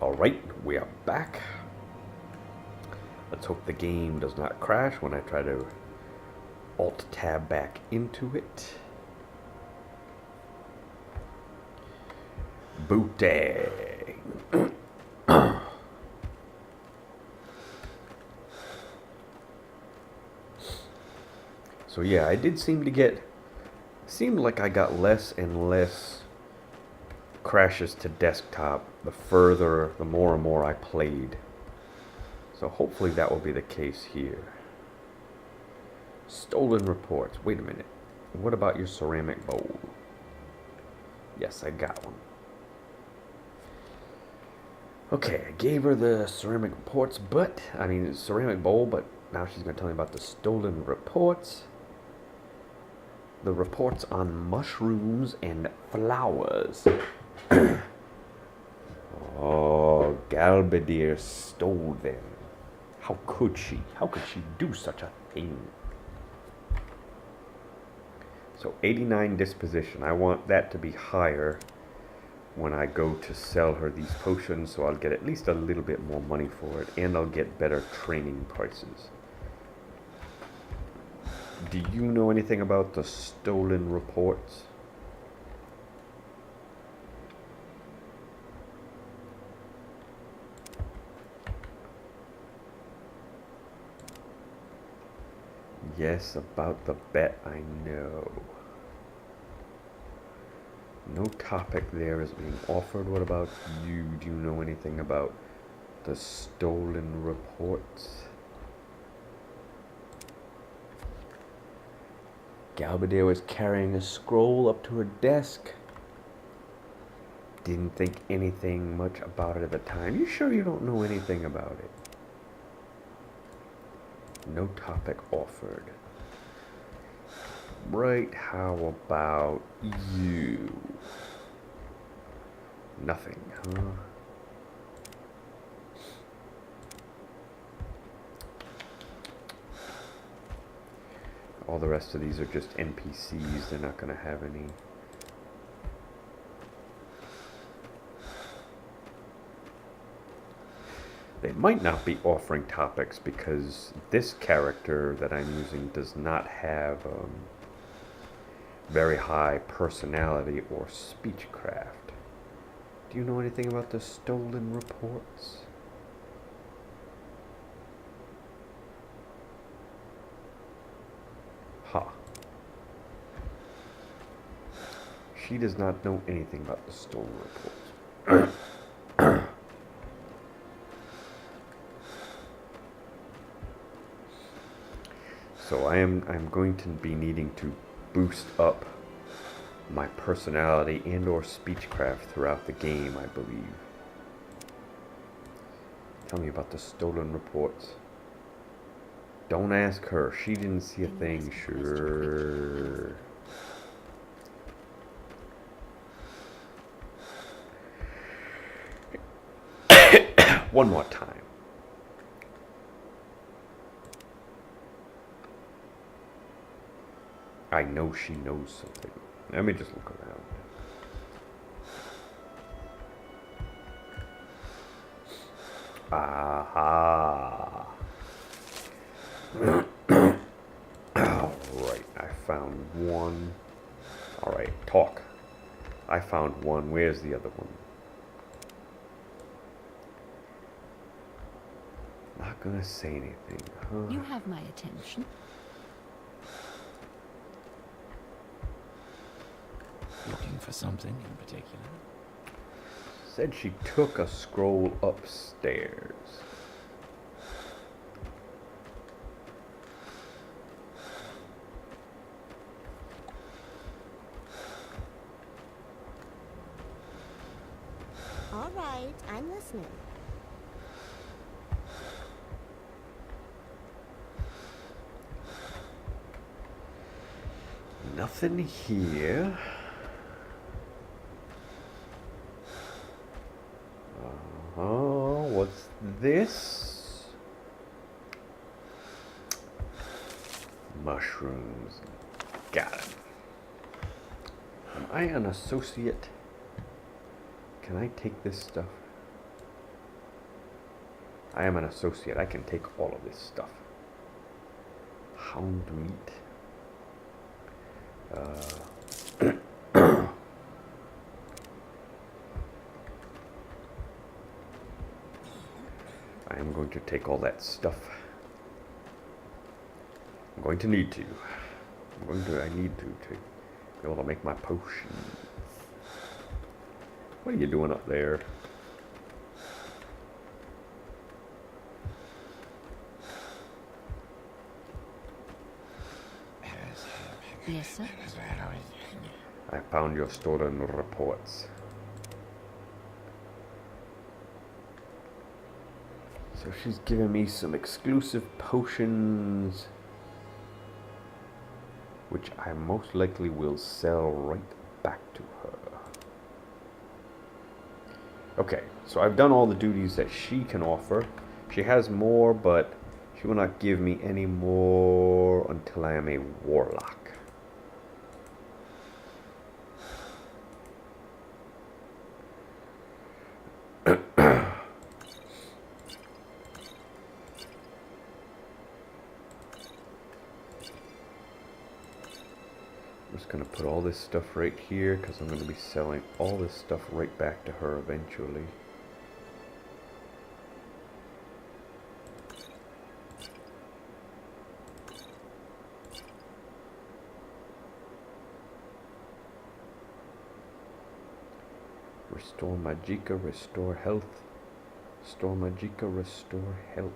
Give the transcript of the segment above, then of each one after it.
Alright, we are back. Let's hope the game does not crash when I try to Alt-tab back into it. Booty. So yeah, I did seemed like I got less and less crashes to desktop the more and more I played. So hopefully that will be the case here. Stolen reports. Wait a minute. What about your ceramic bowl? Yes, I got one. Okay, I gave her the ceramic reports, ceramic bowl, but now she's going to tell me about the stolen reports. The reports on mushrooms and flowers. Oh, Galbadir stole them. How could she? How could she do such a thing? So 89 disposition. I want that to be higher when I go to sell her these potions, so I'll get at least a little bit more money for it, and I'll get better training prices. Do you know anything about the stolen reports? Yes, about the bet, I know. No topic there is being offered. What about you? Do you know anything about the stolen reports? Galbadir was carrying a scroll up to her desk. Didn't think anything much about it at the time. You sure you don't know anything about it? No topic offered. Right, how about you? Nothing, huh? All the rest of these are just NPCs. They're not going to have any. They might not be offering topics because this character that I'm using does not have very high personality or speechcraft. Do you know anything about the stolen reports? Ha. She does not know anything about the stolen reports. So I'm going to be needing to boost up my personality and or speechcraft throughout the game, I believe. Tell me about the stolen reports. Don't ask her. She didn't see a thing. Sure. One more time. I know she knows something. Let me just look around. Aha. Alright, I found one. Alright, talk. I found one. Where's the other one? Not gonna say anything, huh? You have my attention. Looking for something in particular? Said she took a scroll upstairs. All right, I'm listening. Nothing here. Oh, what's this? Mushrooms. Got it. Am I an associate? Can I take this stuff? I am an associate. I can take all of this stuff. Hound meat. I am going to take all that stuff. I'm going to need to. I need to be able to make my potions. What are you doing up there? Yes, sir. I found your stolen reports. So she's giving me some exclusive potions, which I most likely will sell right back to her. Okay, so I've done all the duties that she can offer. She has more, but she will not give me any more until I am a warlock. I'm just going to put all this stuff right here because I'm going to be selling all this stuff right back to her eventually. Restore Magicka, restore health. Restore Magicka, restore health.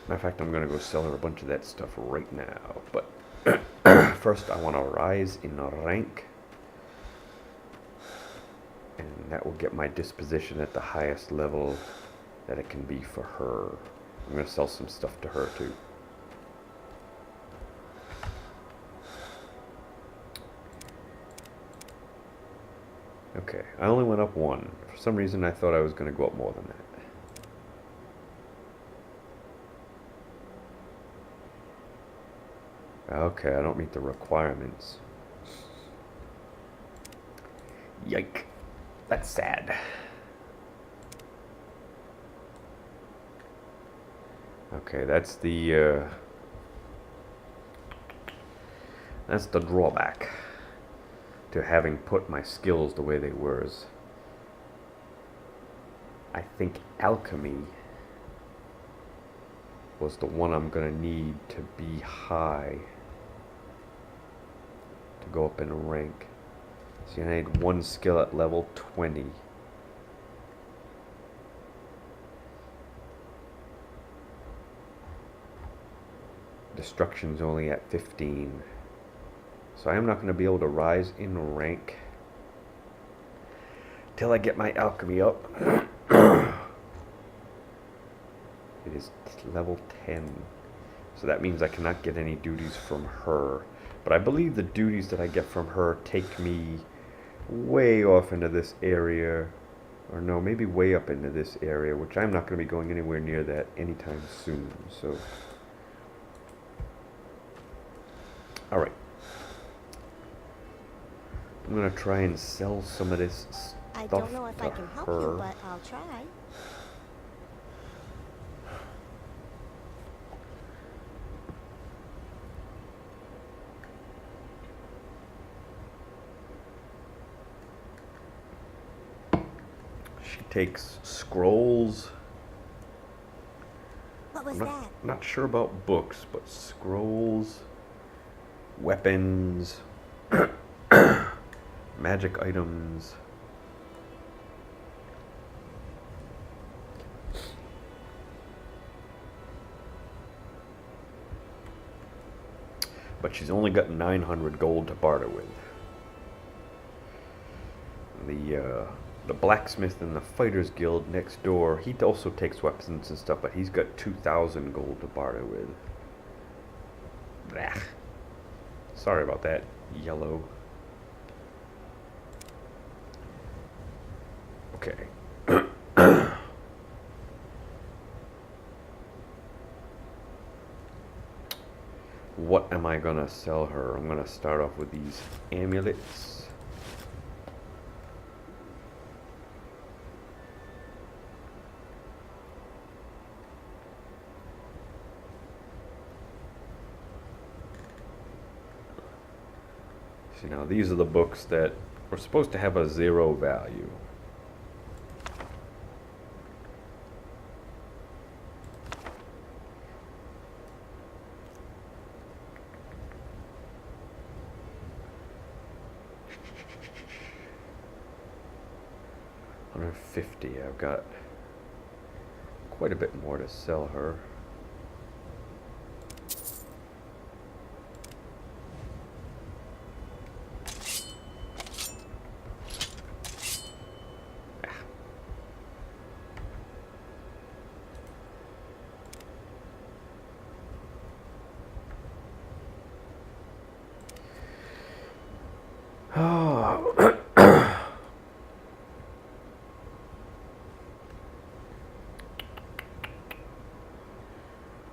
Matter of fact, I'm going to go sell her a bunch of that stuff right now. But first, I want to rise in rank. And that will get my disposition at the highest level that it can be for her. I'm going to sell some stuff to her too. Okay, I only went up one. For some reason, I thought I was going to go up more than that. Okay, I don't meet the requirements. Yike. That's sad. Okay, that's the drawback to having put my skills the way they were. I think alchemy was the one I'm gonna need to be high to go up in rank. See, I need one skill at level 20. Destruction's only at 15. So I am not going to be able to rise in rank till I get my alchemy up. It is level 10. So that means I cannot get any duties from her. But I believe the duties that I get from her take me way off into this area. Or no, maybe way up into this area, which I'm not going to be going anywhere near that anytime soon. So, alright. I'm going to try and sell some of this stuff I don't know if to I can help her. you, but I'll try. She takes scrolls. What was I'm that? not sure about books, but scrolls, weapons, magic items. But she's only got 900 gold to barter with. The blacksmith in the Fighters Guild next door, he also takes weapons and stuff, but he's got 2,000 gold to barter with. Blah. Sorry about that, yellow. Okay. What am I gonna sell her? I'm gonna start off with these amulets. See, now these are the books that were supposed to have a 0 value. $150. I've got quite a bit more to sell her.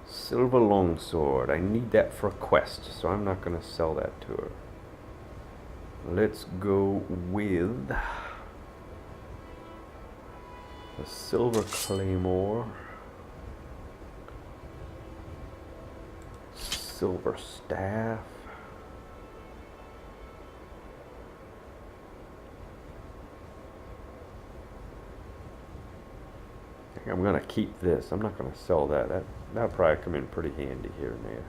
Silver longsword. I need that for a quest, so I'm not going to sell that to her. Let's go with the silver claymore, silver staff, I'm going to keep this. I'm not going to sell that. That'll probably come in pretty handy here and there.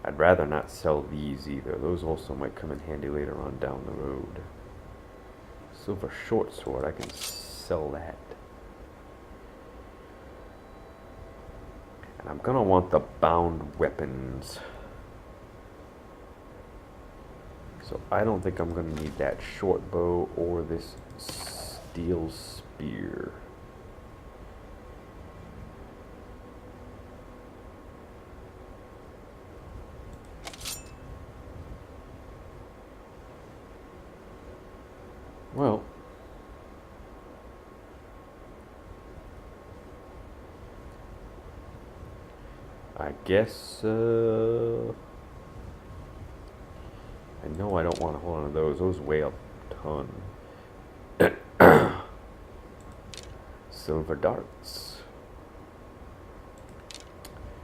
I'd rather not sell these either. Those also might come in handy later on down the road. Silver short sword, I can sell that. And I'm going to want the bound weapons. So I don't think I'm going to need that short bow or this steel spear. Well, I guess I know I don't want to hold on to those. Those weigh a ton. Silver darts.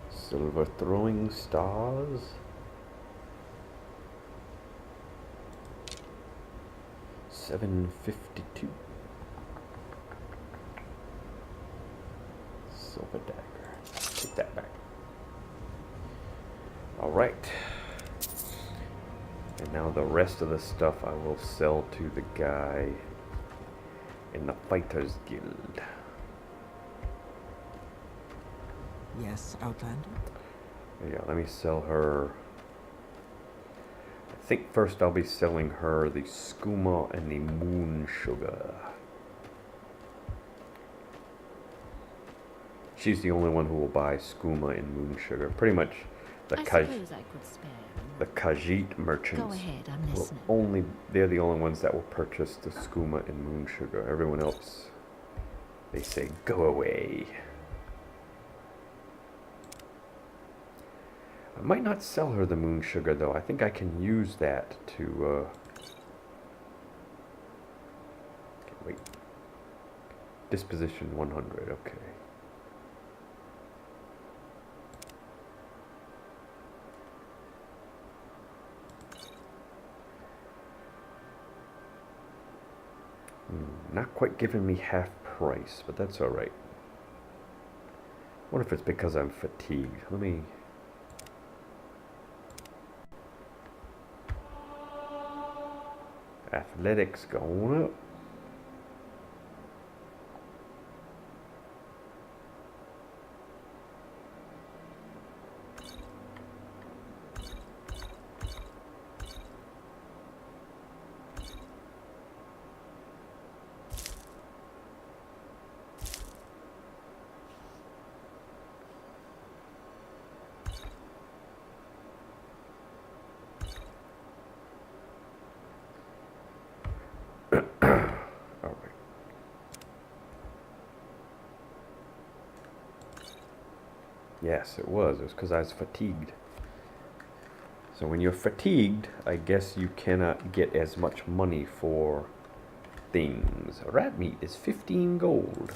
Silver throwing stars. $7.52. Silver dagger. Take that back. All right. And now the rest of the stuff I will sell to the guy in the Fighters Guild. Yes, Outlander? Yeah, let me sell her. I think first I'll be selling her the skooma and the moon sugar. She's the only one who will buy skooma and moon sugar. Pretty much the I suppose I could spare the Khajiit merchants. Go ahead, I'm listening. They're the only ones that will purchase the skooma and moon sugar. Everyone else, they say, go away. I might not sell her the moon sugar though. I think I can use that to, wait. Disposition 100, okay. Not quite giving me half price, but that's alright. What if it's because I'm fatigued? Let me... Athletics going up. Yes, it was. It was because I was fatigued. So when you're fatigued, I guess you cannot get as much money for things. Rat meat is 15 gold.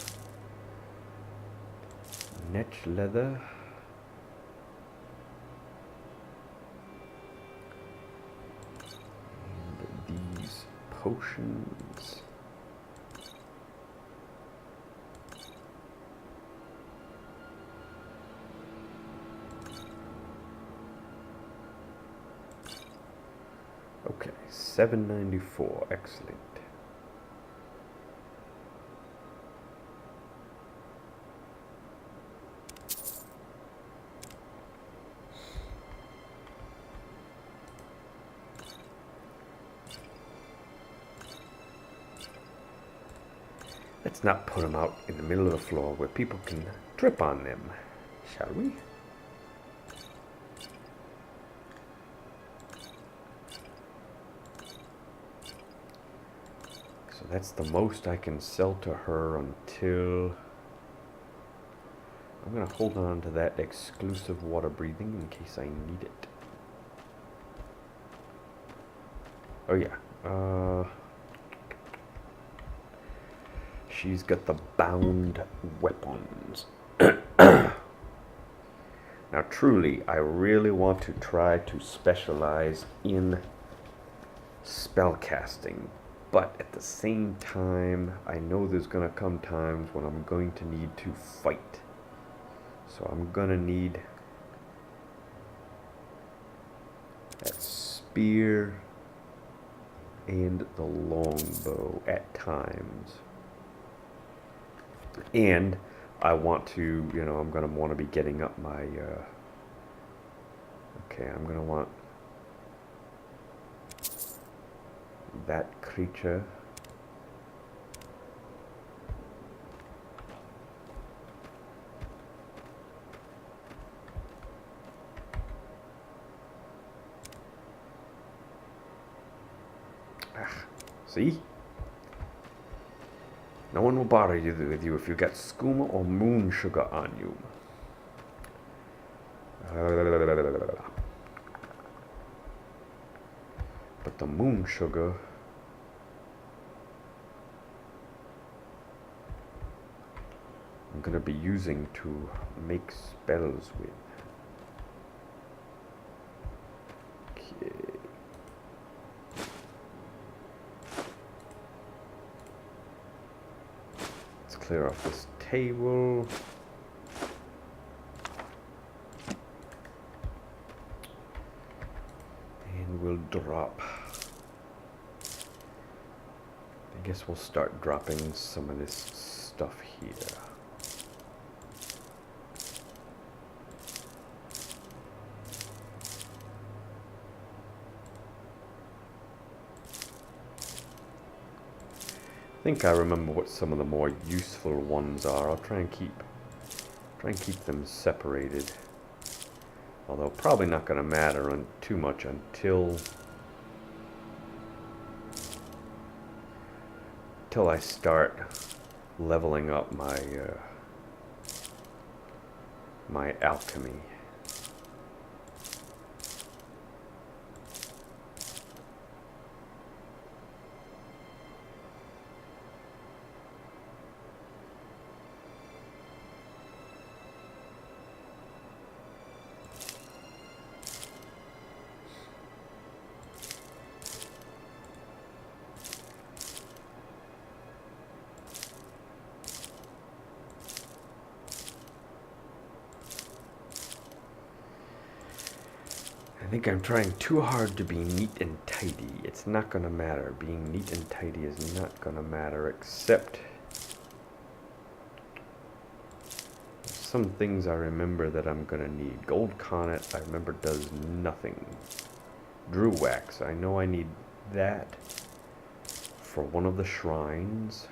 Net leather. And these potions. Okay, 794, excellent. Let's not put them out in the middle of the floor where people can trip on them, shall we? So that's the most I can sell to her until... I'm going to hold on to that exclusive water breathing in case I need it. Oh yeah, she's got the bound weapons. Now truly, I really want to try to specialize in spellcasting. But at the same time, I know there's going to come times when I'm going to need to fight. So I'm going to need that spear and the longbow at times. And I want to, you know, I'm going to want to be getting up my, okay, I'm going to want that creature. See? No one will bother you with you if you got skooma or moon sugar on you. But the moon sugar... I'm gonna be using to make spells with. Okay. Let's clear off this table. And we'll drop. I guess we'll start dropping some of this stuff here. I think I remember what some of the more useful ones are. I'll try and keep them separated. Although probably not going to matter too much until I start leveling up my my alchemy. I think I'm trying too hard to be neat and tidy. It's not gonna matter. Being neat and tidy is not gonna matter, except some things I remember that I'm gonna need. Gold Connet, I remember, does nothing. Drew Wax, I know I need that for one of the shrines.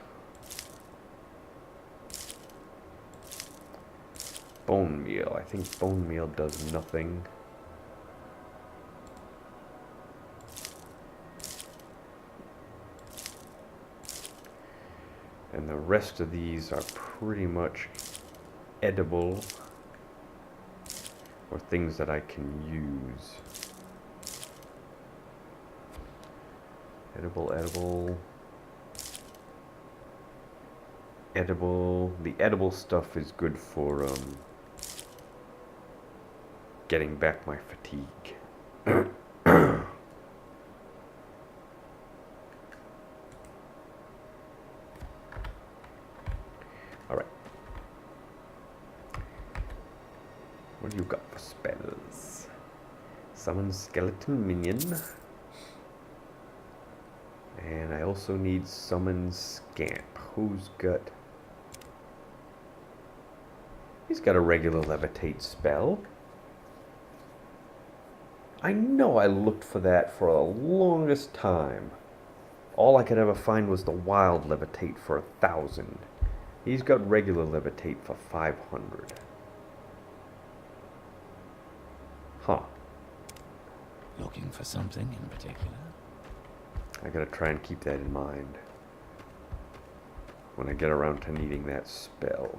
Bone Meal, I think Bone Meal does nothing. And the rest of these are pretty much edible or things that I can use. Edible. edible. The edible stuff is good for getting back my fatigue. Alright. What do you got for spells? Summon skeleton minion. And I also need summon scamp. Who's got... He's got a regular levitate spell. I know I looked for that for the longest time. All I could ever find was the wild levitate for 1,000. He's got regular levitate for 500. Huh. Looking for something in particular? I gotta try and keep that in mind when I get around to needing that spell.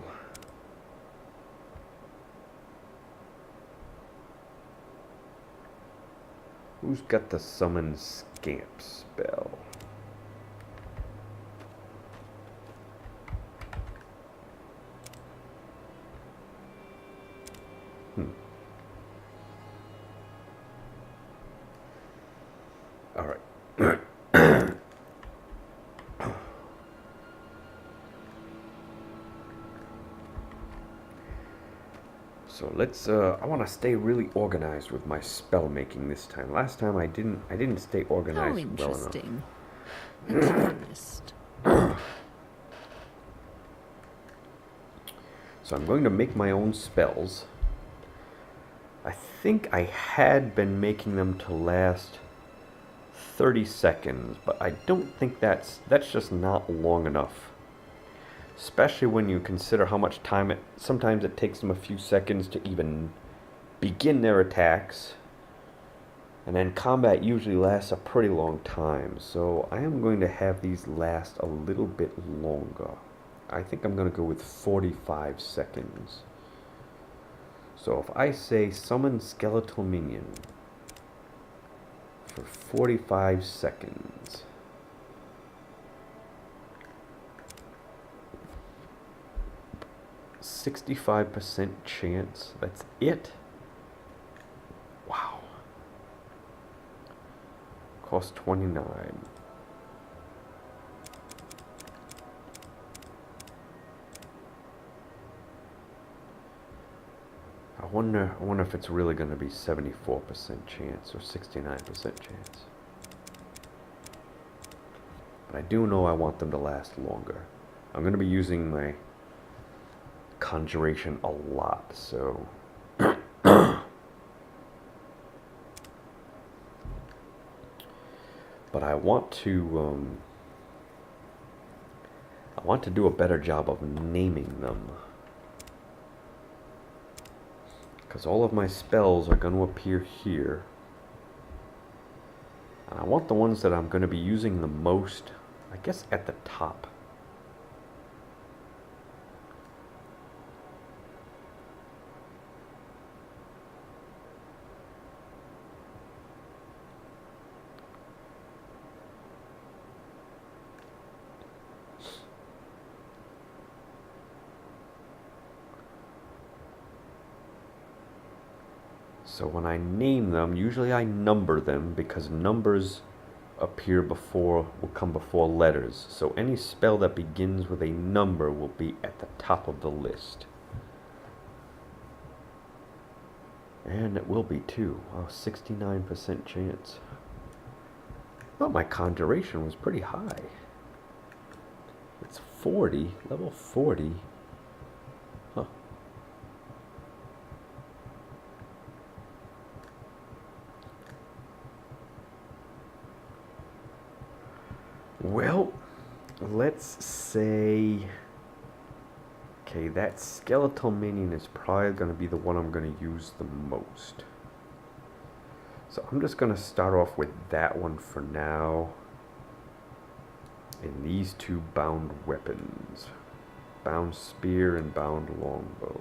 Who's got the summon scamp spell? Alright. So let's I want to stay really organized with my spell making this time. Last time I didn't stay How organized well enough. interesting. Interest. So I'm going to make my own spells. I think I had been making them to last 30 seconds, but I don't think that's just not long enough. Especially when you consider how much time sometimes it takes them a few seconds to even begin their attacks. And then combat usually lasts a pretty long time, so I am going to have these last a little bit longer. I think I'm going to go with 45 seconds. So if I say summon skeletal minion for 45 seconds. $65% chance. That's it? Wow. Cost 29. I wonder if it's really going to be 74% chance or 69% chance. But I do know I want them to last longer. I'm going to be using my conjuration a lot, so but I want to do a better job of naming them, because all of my spells are going to appear here, and I want the ones that I'm going to be using the most, I guess, at the top. So when I name them, usually I number them because numbers will come before letters. So any spell that begins with a number will be at the top of the list. And it will be too. Wow, 69% chance. Well, my conjuration was pretty high. It's 40, level 40. Huh. Well, let's say, okay, that skeletal minion is probably going to be the one I'm going to use the most. So I'm just going to start off with that one for now. And these two bound weapons. Bound spear and bound longbow.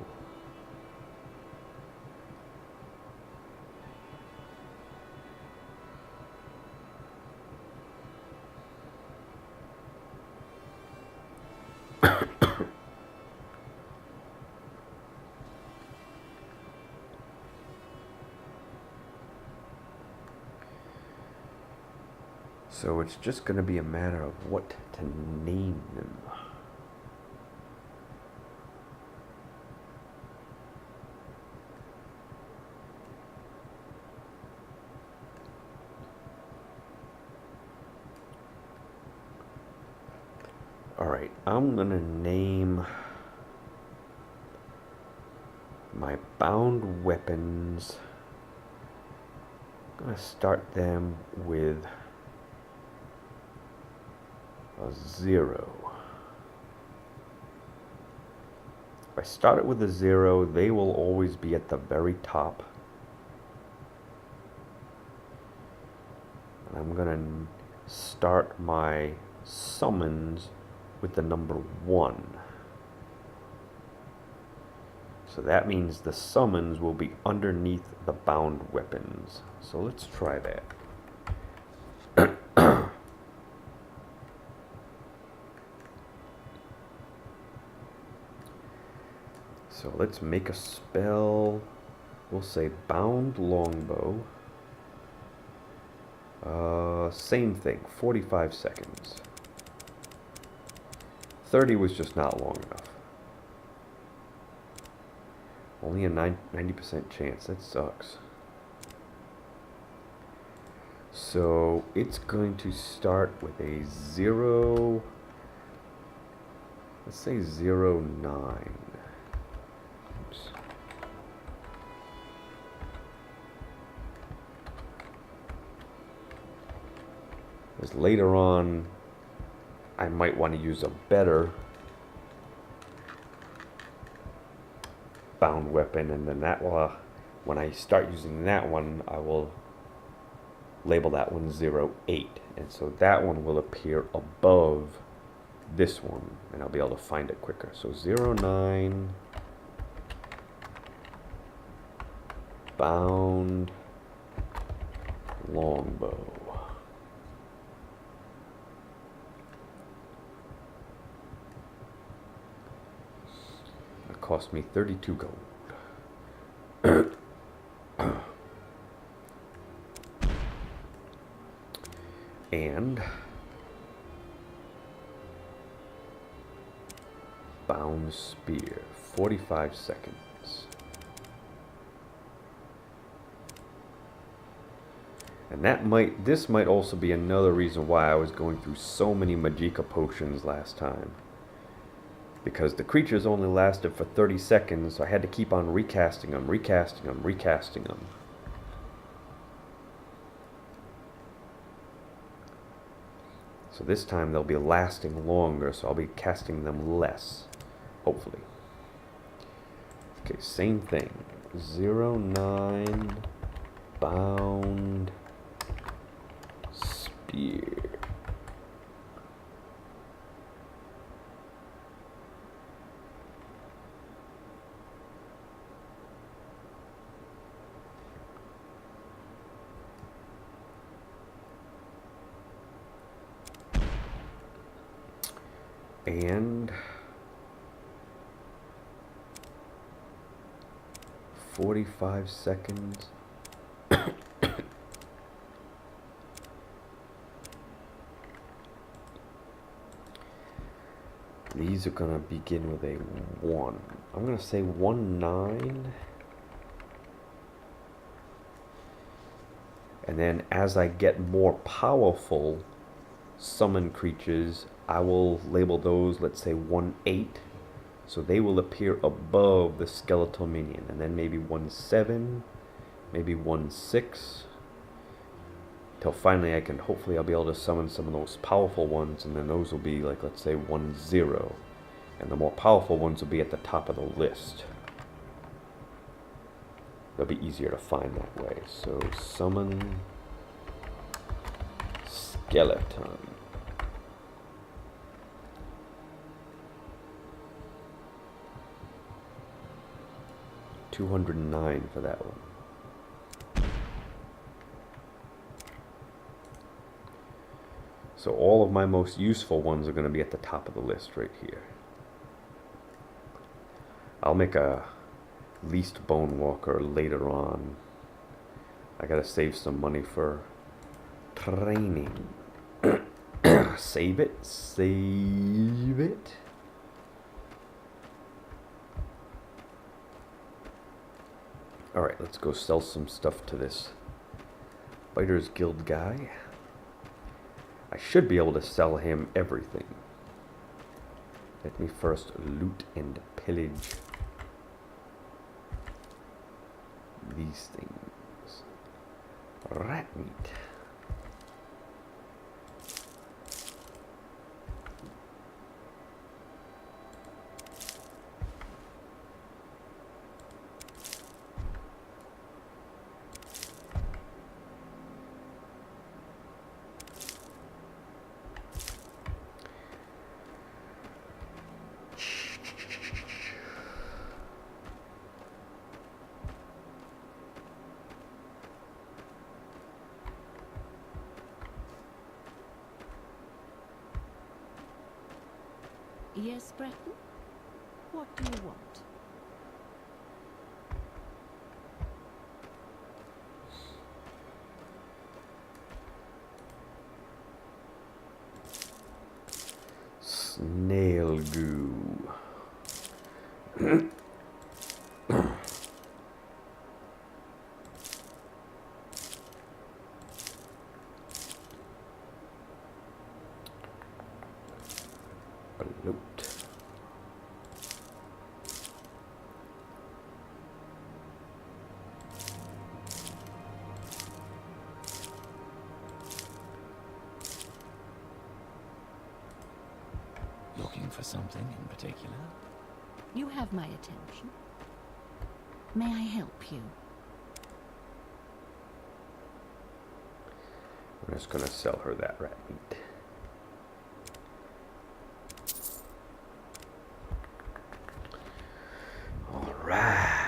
So it's just going to be a matter of what to name them. Alright, I'm going to name my bound weapons. I'm going to start them with a 0. If I start it with a 0, they will always be at the very top. And I'm going to start my summons with the number 1. So that means the summons will be underneath the bound weapons. So let's try that. So let's make a spell. We'll say bound longbow. Same thing, 45 seconds. 30 was just not long enough. Only a 90% chance. That sucks. So it's going to start with a 0. Let's say 0-9. Oops. Because later on, I might want to use a better bound weapon, and then that will, when I start using that one, I will label that one 0-8, and so that one will appear above this one, and I'll be able to find it quicker. So 0-9 bound longbow. It cost me 32 gold. And bound spear, 45 seconds. And this might also be another reason why I was going through so many Magicka potions last time. Because the creatures only lasted for 30 seconds, so I had to keep on recasting them. So this time they'll be lasting longer, so I'll be casting them less, hopefully. Okay, same thing. 0-9 bound spear. And 45 seconds. These are going to begin with a 1. I'm going to say 1-9. And then as I get more powerful summon creatures, I will label those, let's say 1-8. So they will appear above the skeletal minion. And then maybe 1-7, maybe 1-6. Till finally hopefully I'll be able to summon some of those powerful ones, and then those will be like, let's say 1-0. And the more powerful ones will be at the top of the list. They'll be easier to find that way. So summon skeleton. $209 for that one. So all of my most useful ones are going to be at the top of the list right here. I'll make a least bone walker later on. I gotta save some money for training. Save it. Save it. Alright, let's go sell some stuff to this Fighters Guild guy. I should be able to sell him everything. Let me first loot and pillage these things. Rat meat. Yes, Breton? What do you want? Snail goo. Loot. Looking for something in particular? You have my attention. May I help you? I'm just gonna sell her that rat meat. Alright.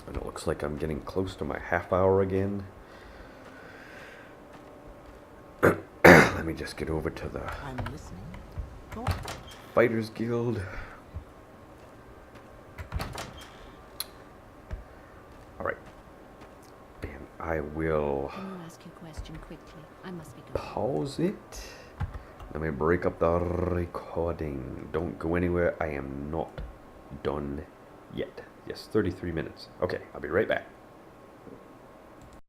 And it looks like I'm getting close to my half hour again. Let me just get over to the I'm listening. Go on. Fighters Guild. Alright. And I will Can you ask your question quickly? I must be going. pause it. Let me break up the recording. Don't go anywhere. I am not done yet. Yes, 33 minutes. Okay, I'll be right back.